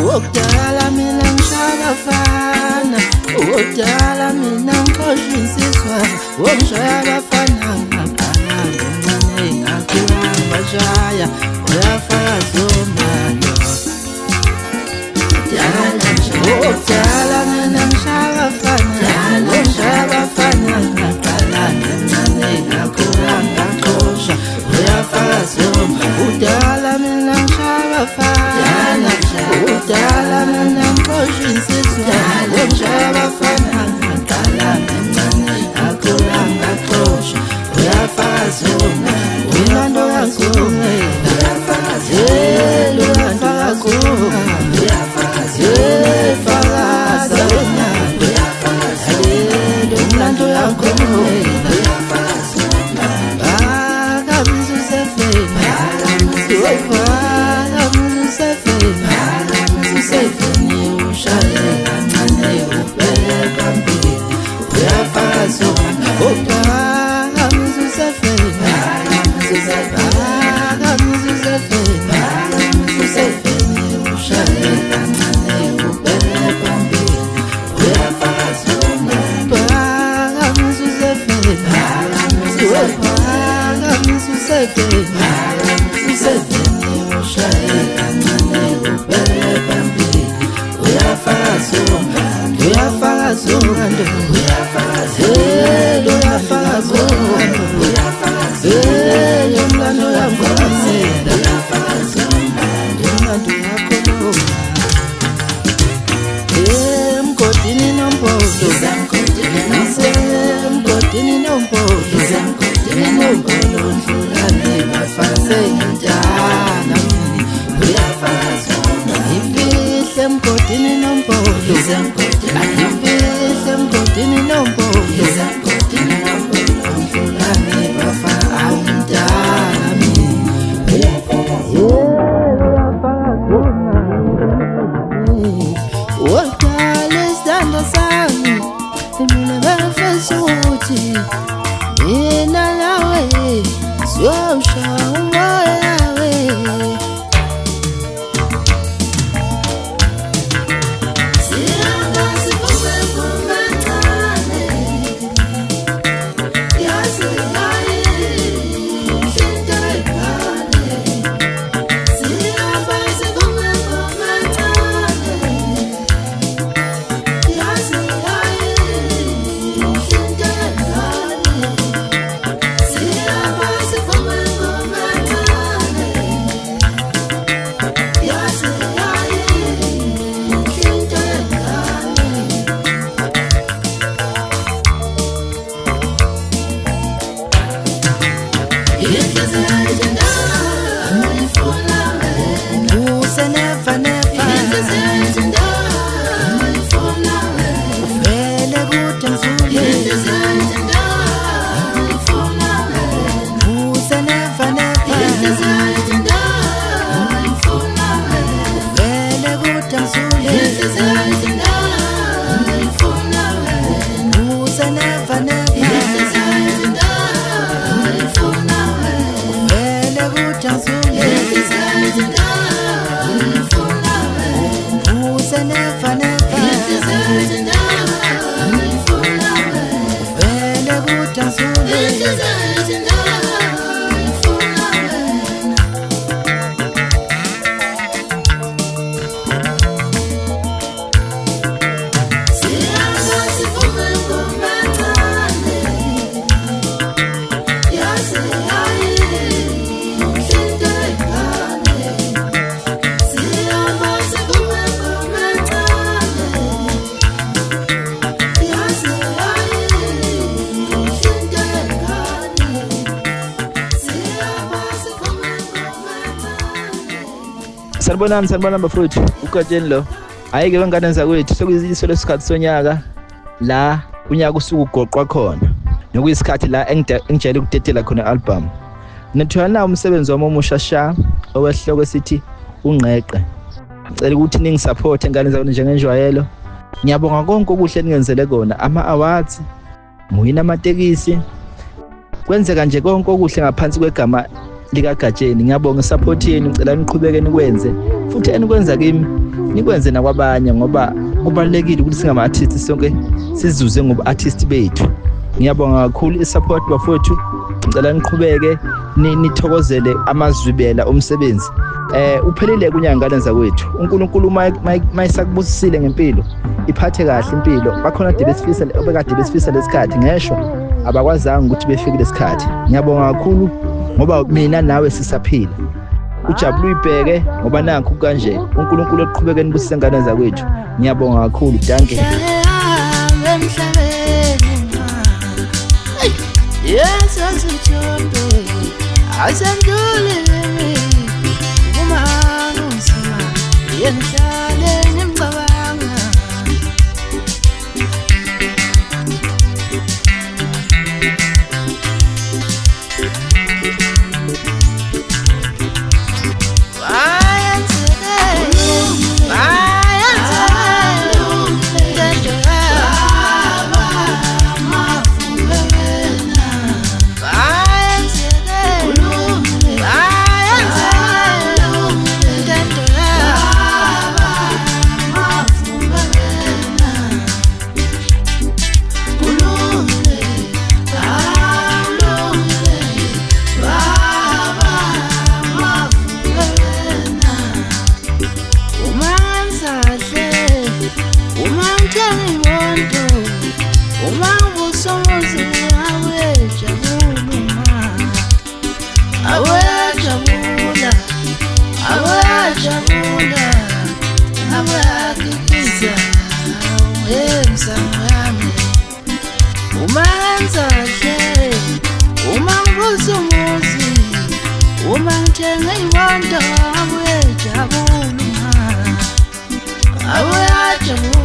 Ukudala mina ngishayabafana, ukudala mina ngikhohlwa insizwa. Ungishaya abafana ngaqala ngomncane ngakhula ngibashaya. Uyafakaza umando ukudala mina ngishaya abafana, ungishaya abafana ngaqala ngomncane ngakhula ngaxosha. Uyafakaza umando udala mina ngishaya abafana, udala mina ngikhohlwa insizwa. Ungishaya abafana ngaqala ngomncane ngakhula ngaxosha. Uyafakaza umando umando kaNkulunkulu, uyafakaza umando kaNkulunkulu, uyafakaza fakaza umando, uyafakaza umando kaNkulunkulu, uyafakaza umando. Akabiza usefeni, akabiza usefeni, usefeni ushaye kancane ubheke phambili. Uyafakaza umando Sanibonani bafowethu, ukatsheni lo. Hayi-ke bengane zakwethu sekuyiso lesikhathi sonyaka la unyaka usuke ugoqwa khona. Nokuyisikhathi la engijayele ukudedela khona i-album. Nithola na umsebenzi wami omusha sha owehloko esithi ungqeqe. Ngicela ukuthi ningisupport ngane zakwethu njengenjwayelo. Ngiyabonga konke okuhle ningenzele kona, ama-awards, muwina amatekisi. Kwenzeka nje konke okuhle ngaphansi kwegama likaGatsheni. Ngiyabonga support yenu, ngicela niqhubeke nikwenze futhi enikwenza kimi nikwenze nakwabanye ngoba kubalekile ukuthi singama-artist sonke sizuze ngoba-artist bethu. Ngiyabonga kakhulu isupport bafowethu, ngicela niqhubeke nithokozele amazwibela omsebenzi. Uphelile kunyangane zakwethu. uNkulunkulu mayisakubusisile ngempilo, iphathe kahle impilo. Bakhona obekade besifisa lesikhathi ngesho abakwazanga ukuthi befike lesikhathi. Ngiyabonga kakhulu ngoba mina nawe sisaphila. Ujabule uyibheke ngoba nakho kanje uNkulunkulu eqhubeke nibusise ngane zakwethu. Ngiyabonga kakhulu. Danke. Yes, as a child, as I'm doing, woman, yes, I'm I